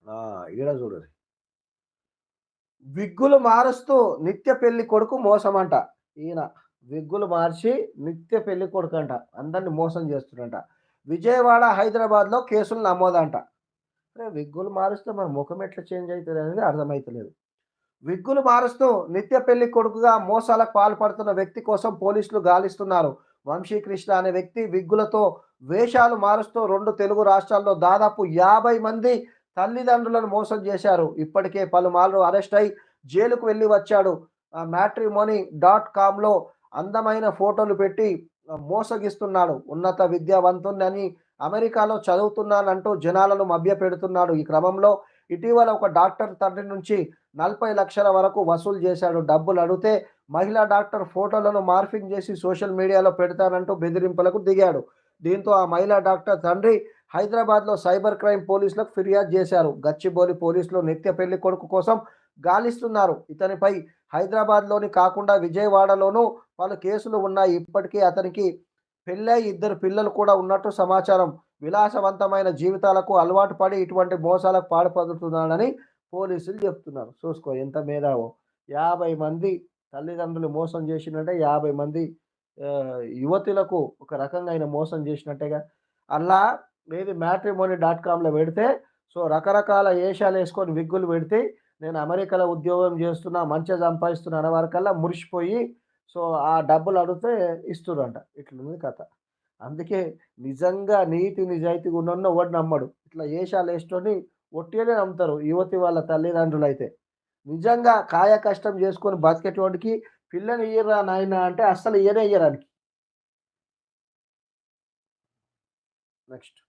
ఆ! ఈడ చూడుర్రి. విగ్గులు మారుస్తూ నిత్య పెళ్లి కొడుకు మోసమంట. ఈయన విగ్గులు మార్చి నిత్య పెళ్లి కొడుకంట. అందరిని మోసం చేస్తుండంట. విజయవాడ, హైదరాబాద్‌లో కేసులు నమోదంట. అరే! విగ్గులు మారుస్తే మన ముఖం ఎట్లా చేంజ్ అయితదనేది అర్థమైతలేదు. విగ్గులు మారుస్తూ నిత్య పెళ్లి కొడుకుగా మోసాలకు పాల్పడుతున్న వ్యక్తి కోసం పోలీసులు గాలిస్తున్నారు. వంశీకృష్ణ అనే వ్యక్తి విగ్గులతో వేషాలు మారుస్తూ 2 తెలుగు రాష్ట్రాల్లో దాదాపు 50 మంది తల్లిదండ్రులను మోసం చేశారు. ఇప్పటికే పలుమార్లు అరెస్ట్ అయి జైలుకు వెళ్లి వచ్చాడు. మ్యాట్రిమోనీ డాట్ కామ్‌లో అందమైన ఫోటోలు పెట్టి మోసగిస్తున్నాడు. ఉన్నత విద్యావంతుడినని అమెరికాలో చదువుతున్నానంటూ జనాలను మభ్యపెడుతున్నాడు. ఈ క్రమంలో ఇటీవల ఒక డాక్టర్ తండ్రి నుంచి 40,00,000 వరకు వసూలు చేశాడు. డబ్బులు అడిగితే మహిళా డాక్టర్ ఫోటోలను మార్ఫింగ్ చేసి సోషల్ మీడియాలో పెడతానంటూ బెదిరింపులకు దిగాడు. దీంతో ఆ మహిళా డాక్టర్ తండ్రి హైదరాబాద్‌లో సైబర్ క్రైమ్ పోలీసులకు ఫిర్యాదు చేశారు. గచ్చిబౌలి పోలీసులు నిత్య పెళ్లి కొడుకు కోసం గాలిస్తున్నారు. ఇతనిపై హైదరాబాద్‌లోని కాకుండా విజయవాడలోనూ పలు కేసులు ఉన్నాయి. ఇప్పటికే అతనికి పెళ్ళై 2 పిల్లలు కూడా ఉన్నట్టు సమాచారం. విలాసవంతమైన జీవితాలకు అలవాటు పడి ఇటువంటి మోసాలకు పాల్పడుతున్నాడని పోలీసులు చెప్తున్నారు. చూసుకో ఎంత మేధావో. 50 మంది తల్లిదండ్రులు మోసం చేసిండంటే 50 మంది యువతులకు ఒక రకంగా ఆయన మోసం చేసినట్టేగా. అల్లా ఏది మ్యాట్రిమోనీ డాట్ కామ్‌లో పెడితే సో రకరకాల ఏషాలేసుకొని విగ్గులు పెడితే నేను అమెరికాలో ఉద్యోగం చేస్తున్నా, మంచిగా సంపాదిస్తున్నా అనే వరకల్లా మురిసిపోయి సో ఆ డబ్బులు అడిగితే ఇస్తుర్రంట. ఇట్లుంది కథ. అందుకే నిజంగా నీతి నిజాయితీగా ఉన్నోడిని ఎవడు నమ్మడు. ఇట్లా ఏషాలేసేటోడిని ఒట్టిగానే నమ్ముతారు యువతి వాళ్ళ తల్లిదండ్రులైతే. నిజంగా కాయ కష్టం చేసుకొని బతికేటోడికి పిల్లనియ్యరా నాయనా అంటే అస్సలు ఇయ్యనే ఇయ్యరానికి. నెక్స్ట్.